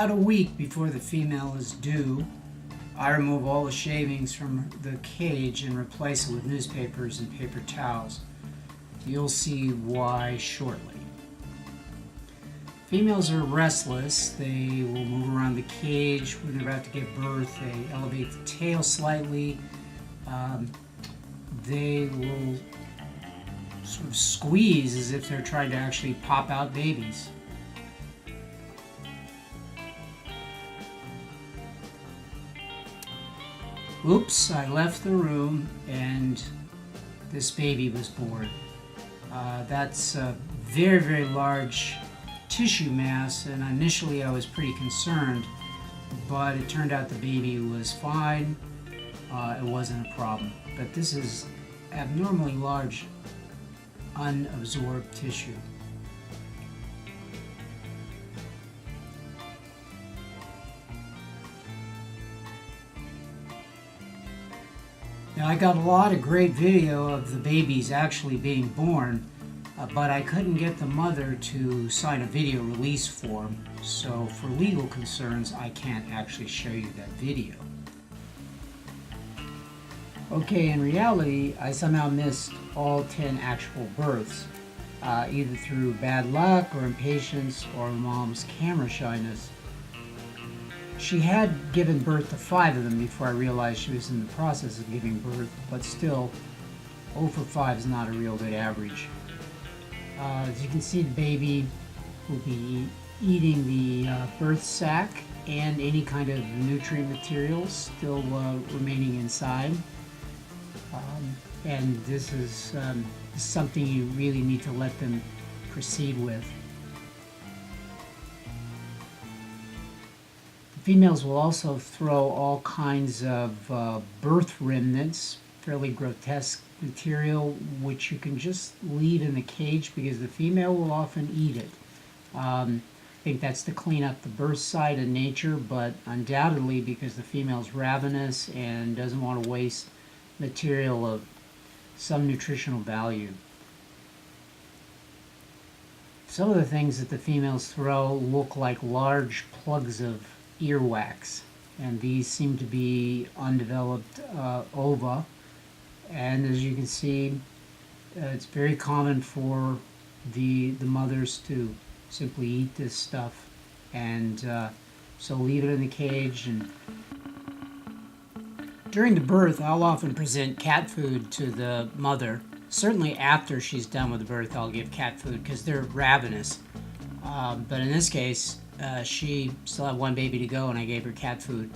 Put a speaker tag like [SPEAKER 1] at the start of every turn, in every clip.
[SPEAKER 1] About a week before the female is due, I remove all the shavings from the cage and replace it with newspapers and paper towels. You'll see why shortly. Females are restless. They will move around the cage when they're about to give birth. They elevate the tail slightly. They will sort of squeeze as if they're trying to actually pop out babies. Oops, I left the room and this baby was born. That's a very, very large tissue mass, and initially I was pretty concerned, but it turned out the baby was fine. It wasn't a problem. But this is abnormally large unabsorbed tissue. Now, I got a lot of great video of the babies actually being born, but I couldn't get the mother to sign a video release form, so for legal concerns I can't actually show you that video. Okay, in reality, I somehow missed all 10 actual births, either through bad luck or impatience or mom's camera shyness. She had given birth to 5 of them before I realized she was in the process of giving birth, but still, 0 for 5 is not a real good average. As you can see, the baby will be eating the birth sac and any kind of nutrient materials still remaining inside. And this is something you really need to let them proceed with. Females will also throw all kinds of birth remnants, fairly grotesque material, which you can just leave in the cage because the female will often eat it. I think that's to clean up the birth site in nature, but undoubtedly because the female's ravenous and doesn't want to waste material of some nutritional value. Some of the things that the females throw look like large plugs of earwax, and these seem to be undeveloped ova, and as you can see, it's very common for the mothers to simply eat this stuff, and so leave it in the cage. And during the birth, I'll often present cat food to the mother. Certainly after she's done with the birth, I'll give cat food because they're ravenous, but in this case she still had 1 baby to go and I gave her cat food.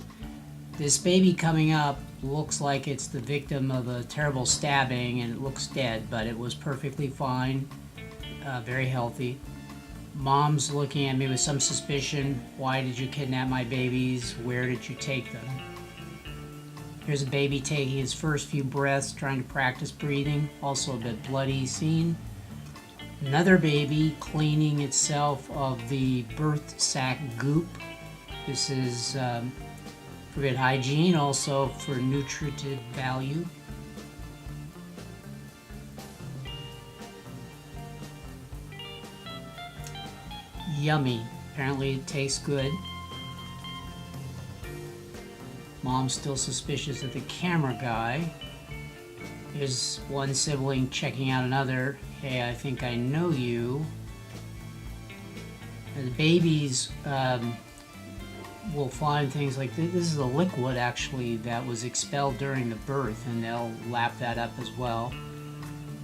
[SPEAKER 1] This baby coming up looks like it's the victim of a terrible stabbing and it looks dead, but it was perfectly fine, very healthy. Mom's looking at me with some suspicion. Why did you kidnap my babies? Where did you take them? Here's a baby taking his first few breaths, trying to practice breathing, also a bit bloody scene. Another baby cleaning itself of the birth sac goop. This is for good hygiene, also for nutritive value. Yummy. Apparently it tastes good. Mom's still suspicious of the camera guy. Here's one sibling checking out another. Hey, I think I know you. And the babies will find things like this. This is a liquid actually that was expelled during the birth, and they'll lap that up as well.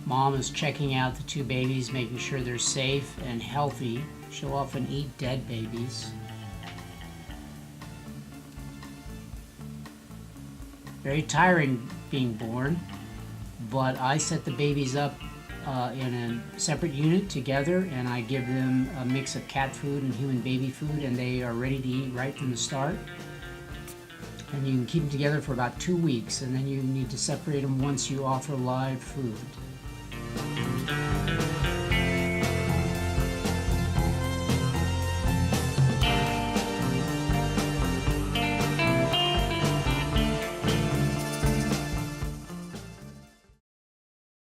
[SPEAKER 1] Mom is checking out the 2 babies, making sure they're safe and healthy. She'll often eat dead babies. Very tiring being born, but I set the babies up in a separate unit together, and I give them a mix of cat food and human baby food, and they are ready to eat right from the start. And you can keep them together for about 2 weeks, and then you need to separate them once you offer live food.